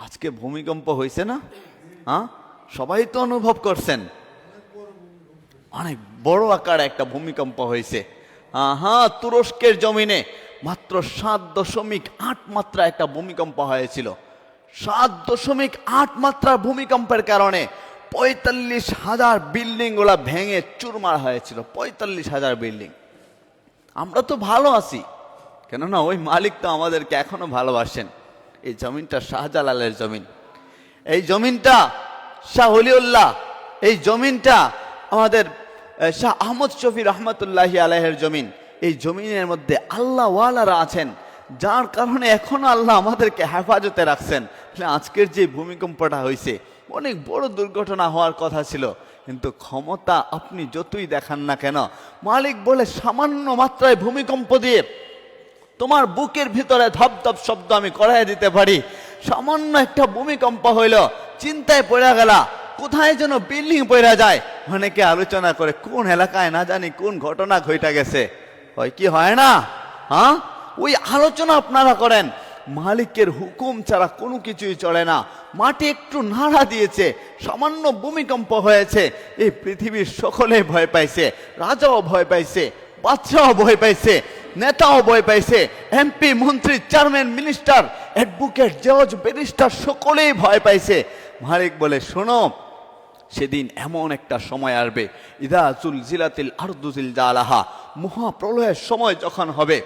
আজকে ভূমিকম্প হয়েছে না? হ্যাঁ, সবাই তো অনুভব করছেন, অনেক বড় আকারে একটা ভূমিকম্প হয়েছে। হ্যাঁ, তুরস্কের জমিনে মাত্র 7.8 মাত্রা একটা ভূমিকম্প হয়েছিল। 7.8 মাত্রার ভূমিকম্পের কারণে 45,000 বিল্ডিং গুলা ভেঙে চুরমার হয়েছিল। 45,000 বিল্ডিং। আমরা তো ভালো আছি, কেননা ওই মালিক তো আমাদেরকে এখনো ভালোবাসেন। এই জমিনটা শাহজালালের জমিন, এই জমিনটা শাহ ওলিউল্লাহ, এই জমিনটা আমাদের শাহ আহমদ শফি রহমতুল্লাহি আলাইহির জমিন। এই জমিনের মধ্যে আল্লাহ ওয়ালারা আছেন, যার কারণে এখনো আল্লাহ আমাদেরকে হেফাজতে রাখছেন। আজকের যে ভূমিকম্পটা হয়েছে অনেক বড় দুর্ঘটনা হওয়ার কথা ছিল, কিন্তু ক্ষমতা আপনি যতই দেখান না কেন, মালিক বলে সামান্য মাত্রায় ভূমিকম্প দিয়ে তোমার বুকের ভিতরে ধপধপ শব্দ আমি করাই দিতে পারি। সামান্য একটা ভূমিকম্প হইল, চিন্তায় পড়ে গেলা, কোথায় যেন বিল্ডিং পড়ে যায়। অনেকে আলোচনা করে কোন এলাকায় না জানি কোন ঘটনা ঘটে গেছে, হয় কি হয় না? হ্যাঁ, ওই আলোচনা আপনারা করেন। মালিকের হুকুম ছাড়া কোনো কিছুই চলে না। মাটি একটু নাড়া দিয়েছে, সামান্য ভূমিকম্প হয়েছে, এই পৃথিবীর সকলে ভয় পাইছে। রাজাও ভয় পাইছে, বাদশাও ভয় পাইছে, নেতাও ভয় পাইছে, এমপি, মন্ত্রী, চেয়ারম্যান, মিনিস্টার, অ্যাডভোকেট, জজ, ব্যারিস্টার সকলেই ভয় পাইছে। মালিক বলে শোনো, সেদিন এমন একটা সময় আসবে, ইদা জুলজিলাতিল আরদু জিলজালাহা, মহাপ্রলয়ের সময় যখন হবে।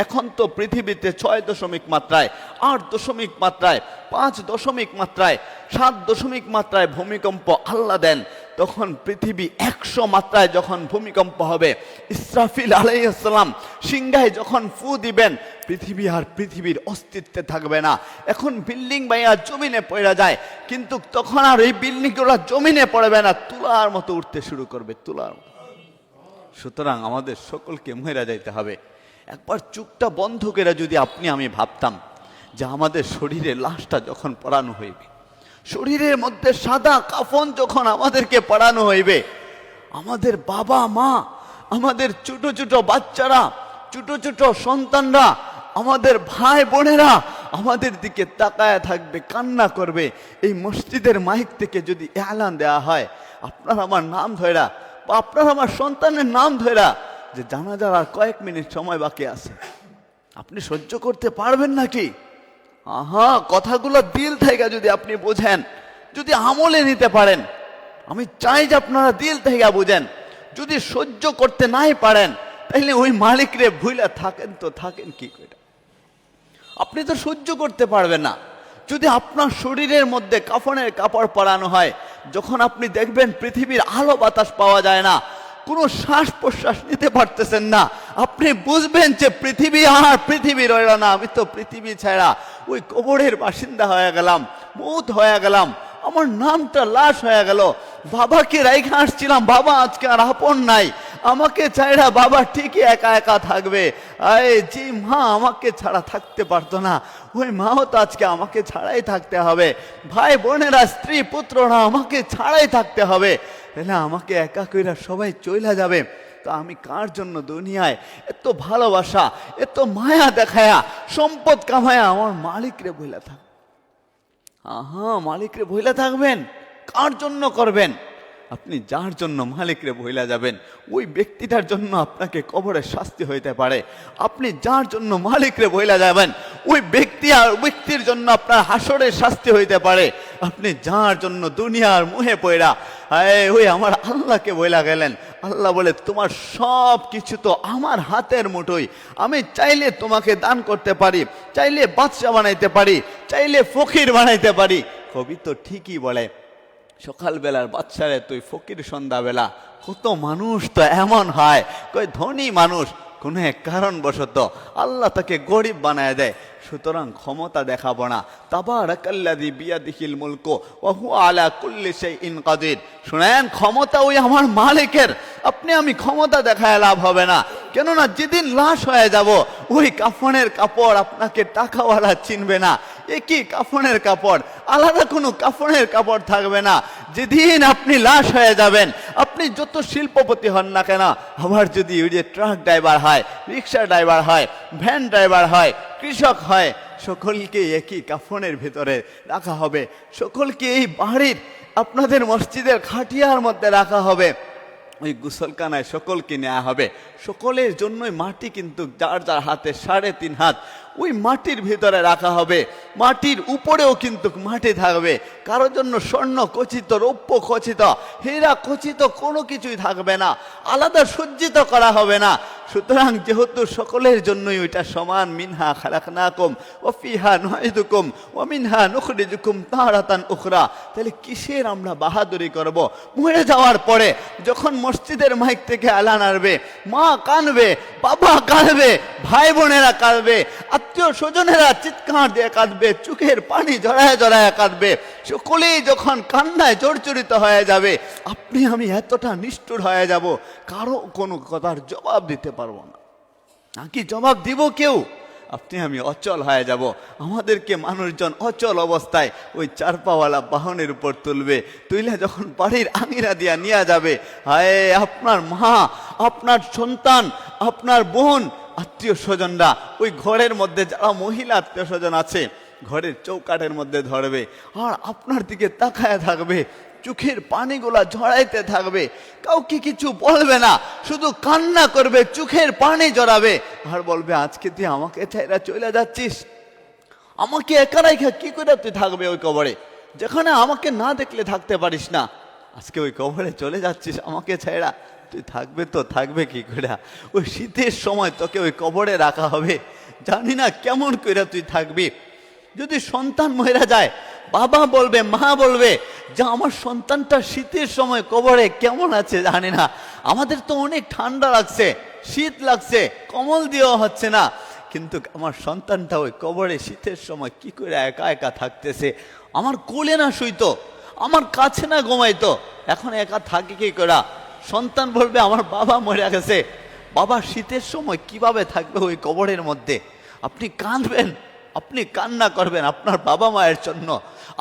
এখন তো পৃথিবীতে 6 মাত্রায়, 8 মাত্রায়, 5 মাত্রায়, 7 মাত্রায় ভূমিকম্প আল্লাহ দেন। তখন পৃথিবী 100 মাত্রায় যখন ভূমিকম্প হবে, ইসরাফিল আলাইহিস সালাম সিংহায় যখন ফু দিবেন, পৃথিবী আর পৃথিবীর অস্তিত্বে থাকবে না। এখন বিল্ডিং বাইয়া জমিনে পড়ে যায়, কিন্তু তখন আর এই বিল্ডিংগুলো জমিনে পড়বে না, তুলার মতো উঠতে শুরু করবে, তুলার মতো। সুতরাং আমাদের সকলকে মরে যাইতে হবে। একবার চোখটা বন্ধ করে যদি আপনি আমি ভাবতাম যে আমাদের শরীরে লাশটা যখন পরানো হইবে, শরীরের মধ্যে সাদা কাফন যখন আমাদেরকে পরানো হইবে, আমাদের বাবা মা, আমাদের ছোট ছোট বাচ্চারা, ছোট ছোট সন্তানরা, আমাদের ভাই বোনেরা আমাদের দিকে তাকায় থাকবে, কান্না করবে। এই মসজিদের মাইক থেকে যদি এলান দেওয়া হয়, আপনার আমার নাম ধরা বা আপনার আমার সন্তানের নাম ধরা, যে জানাজার আর কয়েক মিনিট সময় বাকি আছে, আপনি সহ্য করতে পারবেন নাকি? কথাগুলো দিল থেকে যদি আপনি বোঝেন, যদি আমলে নিতে পারেন, আমি চাই যে আপনারা দিল থেকে বুঝেন। যদি সহ্য করতে নাই পারেন, তাহলে ওই মালিকরে ভুলে থাকেন তো থাকেন কি করে? আপনি তো সহ্য করতে পারবেন না। যদি আপনার শরীরের মধ্যে কাফনের কাপড় পরানো হয়, যখন আপনি দেখবেন পৃথিবীর আলো বাতাস পাওয়া যায় না, কোনো শ্বাস প্রশ্বাস নিতে পারতেছেন না, আপনি বুঝবেন যে পৃথিবী আর পৃথিবী রইল না, আমি তো পৃথিবী ছাড়া ওই কবরের বাসিন্দা হয়ে গেলাম, মউত হয়ে গেলাম, আমার নামটা লাশ হয়ে গেল। বাবাকে রাইখা আসছিলাম, বাবা আজকে আর আপন নাই, আমাকে ছাড়া বাবা ঠিকই একা একা থাকবে। যে মা আমাকে ছাড়া থাকতে পারতো না, ওই মাও তো আজকে আমাকে ছাড়াই থাকতে হবে। ভাই বোনেরা, স্ত্রী পুত্ররা আমাকে ছাড়াই থাকতে হবে। তাহলে আমাকে একা কইরা সবাই চইলা যাবে, তো আমি কার জন্য দুনিয়ায় এত ভালোবাসা, এত মায়া দেখায়া, সম্পদ কামায়া আমার মালিকরে বইলা থাক। মালিকরে বইলা থাকবেন, কার জন্য করবেন? আপনি যার জন্য মালিকরে ভইলা যাবেন, ওই ব্যক্তিটার জন্য আপনাকে কবরে শাস্তি হইতে পারে। আপনি যার জন্য মালিকরে ভইলা যাবেন, ওই ব্যক্তি আর ব্যক্তির জন্য আপনার হাসরের শাস্তি হইতে পারে। আপনি যার জন্য দুনিয়ার মুহে পয়রা ওই আমার আল্লাহকে ভইলা গেলেন, আল্লাহ বলে তোমার সব কিছু তো আমার হাতের মুঠোই, আমি চাইলে তোমাকে দান করতে পারি, চাইলে বাদশা বানাইতে পারি, চাইলে ফকির বানাইতে পারি। কবি তো ঠিকই বলে, সকালবেলার বাচ্চারে তুই ফকির, সন্ধ্যাবেলা। কত মানুষ তো এমন হয়, কই ধনী মানুষ কোনো এক কারণবশত আল্লাহ তাকে গরিব বানায় দেয়। সুতরাং ক্ষমতা দেখাবো না। তাবারাকাল্লাযী বিয়াদিহিল মুলকু ওয়া হুয়া আলা কুল্লি শাইইন কাদির। শুনেন, ক্ষমতা ওই আমার মালিকের। আপনি আমি ক্ষমতা দেখায় লাভ হবে না, কেননা যেদিন লাশ হয়ে যাব, ওই কাফনের কাপড় আপনাকে টাকাওয়ালা চিনবে না। একই কাফনের কাপড়, আলাদা কোনো কাফনের কাপড় থাকবে না। যেদিন আপনি লাশ হয়ে যাবেন, আপনি যত শিল্পপতি হন না কেন, আবার যদি ওই যে ট্রাক ড্রাইভার হয়, রিক্সা ড্রাইভার হয়, ভ্যান ড্রাইভার হয়, কৃষক হয়, সকলকে একই কাফনের ভিতরে রাখা হবে, সকলকে এই বাড়ির আপনাদের মসজিদের খাটিয়ার মধ্যে রাখা হবে, ওই গোসলখানায় সকলকে নেওয়া হবে। সকলের জন্যই মাটি কিন্তু যার যার হাতে 3.5 হাত ওই মাটির ভিতরে রাখা হবে। মাটির উপরেও কিন্তু মাটি থাকবে, কারোর জন্য স্বর্ণ খচিত, রৌপ্য খচিত, হীরা খচিত কোনো কিছুই থাকবে না, আলাদা সজ্জিত করা হবে না। সুতরাং যেহেতু সকলের জন্যই ওইটা সমান, মিনহা খালাকনাকুম ওয়া ফিহা নুঈদুকুম ওয়া মিনহা নুখরিজুকুম তারাতান উখরা, তাহলে কিসের আমরা বাহাদুরি করব? মরে যাওয়ার পরে যখন মসজিদের মাইক থেকে আলান আসবে, মা কাঁদবে, বাবা কাঁদবে, ভাই বোনেরা কাঁদবে, আত্মীয় স্বজনেরা চিৎকার দিয়ে কাঁদবে, চোখের পানি জড়ায় জড়ায় কাঁদবে, সকলেই যখন কান্নায় জর্জরিত হয়ে যাবে, আপনি আমি এতটা নিষ্ঠুর হয়ে যাব, কারো কোনো কথার জবাব দিতে পারবো না। নাকি জবাব দিব কেউ? আপনি আমি অচল হয়ে যাব। আমাদেরকে মানুষজন অচল অবস্থায় ওই 4 পাওয়ালা বাহনের উপর তুলবে, তুইলে যখন বাড়ির আঙিনা দিয়া নিয়ে যাবে, হায় আপনার মা, আপনার সন্তান, আপনার বোন, আত্মীয় স্বজনরা ওই ঘরের মধ্যে যারা মহিলা আত্মীয় স্বজন আছে ঘরের চৌকাঠের মধ্যে ধরবে আর আপনার দিকে তাকায় থাকবে, চোখের পানিগুলা ঝরাইতে থাকবে, কাউকে কিছু বলবে না, শুধু কান্না করবে, চোখের পানি জড়াবে আর বলবে, আজকে তুই আমাকে ছাইরা চলে যাচ্ছিস, আমাকে একা রাইখা কি করে তুই থাকবে ওই কবরে, যেখানে আমাকে না দেখলে থাকতে পারিস না, আজকে ওই কবরে চলে যাচ্ছিস আমাকে ছাইরা, তুই থাকবে তো থাকবে কি করে? ওই শীতের সময় তোকে ওই কবরে রাখা হবে, জানি না কেমন করে তুই থাকবি। যদি সন্তান মরে যায়, বাবা বলবে, মা বলবে যে আমার সন্তানটা শীতের সময় কবরে কেমন আছে জানি না, আমাদের তো অনেক ঠান্ডা লাগছে, শীত লাগছে, কম্বল দেওয়া হচ্ছে না, কিন্তু আমার সন্তানটা ওই কবরে শীতের সময় কি করে একা একা থাকতেছে, আমার কোলে না শুইতো, আমার কাছে না ঘুমাইতো, এখন একা থাকে কি করে? সন্তান বলবে, আমার বাবা মরে গেছে, বাবা শীতের সময় কিভাবে থাকবে ওই কবরের মধ্যে? আপনি কাঁদবেন, আপনি কান্না করবেন আপনার বাবা মায়ের জন্য,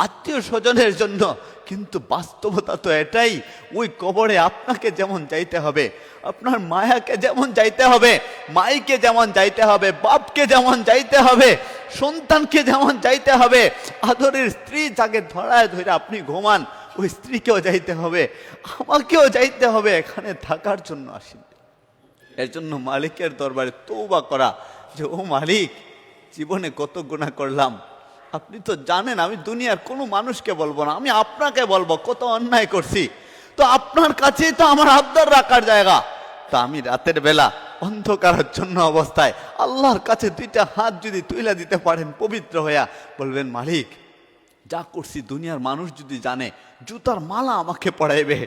আত্মীয় স্বজনের জন্য, কিন্তু বাস্তবতা তো এটাই, ওই কবরে আপনাকে যেমন যাইতে হবে, আপনার মায়াকে যেমন যাইতে হবে, মাইকে যেমন যাইতে হবে, বাপকে যেমন যাইতে হবে, সন্তানকে যেমন যাইতে হবে, আদরের স্ত্রী যাকে ধরায় ধরে আপনি ঘুমান ওই স্ত্রীকেও যাইতে হবে, আমাকেও যাইতে হবে, এখানে থাকার জন্য আসেন। এর জন্য মালিকের দরবারে তওবা করা যে, ও মালিক, জীবনে কত গুনাহ করলাম, আপনি তো জানেন, আমি দুনিয়ার কোনো মানুষকে বলবো না, আমি আপনাকে বলবো কত অন্যায় করছি, তো আপনার কাছেই তো আমার আবদার রাখার জায়গা, তা আমি রাতের বেলা অন্ধকারাচ্ছন্ন অবস্থায় আল্লাহর কাছে 2টা হাত যদি তুইলা দিতে পারেন পবিত্র হইয়া, বলবেন, মালিক যা করছি দুনিয়ার মানুষ যদি জানে, জুতার মালা আমাকে পড়াইবে,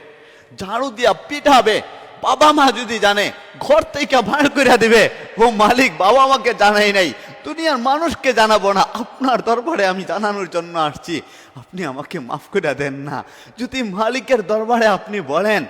ঝাড়ু দিয়া পিঠাবে, বাবা মা যদি জানে ঘর থেকে ভাড় করে দিবে, ও মালিক বাবা আমাকে জানাই নাই, দুনিয়ার মানুষকে জানাবো না, আপনার দরবারে আমি জানানোর জন্য আসছি, আপনি আমাকে মাফ করে দেন না। যদি মালিকের দরবারে আপনি বলেন,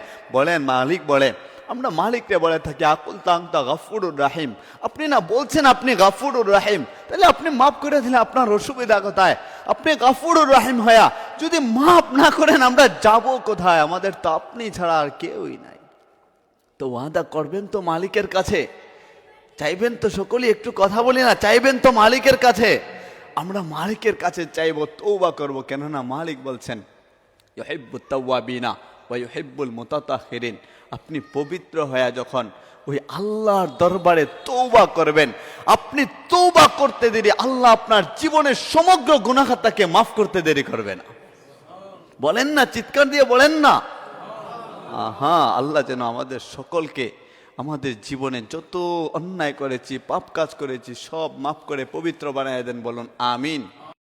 মালিক বলে, আমরা মালিককে বলে থাকি, আকুল তাংতা গাফুরুর রাহিম, আপনি না বলছেন আপনি গাফুরুর রাহিম, তাহলে আপনি মাফ করে দিলে আপনার অসুবিধা কোথায়? আপনি গাফুরুর রাহিম হয়া যদি মাফ না করেন, আমরা যাব কোথায়? আমাদের তো আপনি ছাড়া আর কেউই নাই। তো ওয়াদা করবেন তো মালিকের কাছে, চাইবেন তো, সকলেই একটু কথা বলি না, চাইবেন তো মালিকের কাছে, আমরা মালিকের কাছে চাইবো, তওবা করবো, কেননা মালিক বলছেন, ইউহিব্বুত তাওয়াবিনা ওয়া ইউহিব্বুল মুতাতাহহিরিন, আপনি পবিত্র হয়ে যখন ওই আল্লাহর দরবারে তওবা করবেন, আপনি তওবা করতে দেরি আল্লাহ আপনার জীবনের সমগ্র গুনাহ খাতাকে মাফ করতে দেরি করবে না। বলেন না, চিৎকার দিয়ে বলেন না। হ্যাঁ, আল্লাহ যেন আমাদের সকলকে আমাদের জীবনে যত অন্যায় করেছি, পাপ কাজ করেছি, সব মাফ করে পবিত্র বানায় দেন, বলুন আমিন।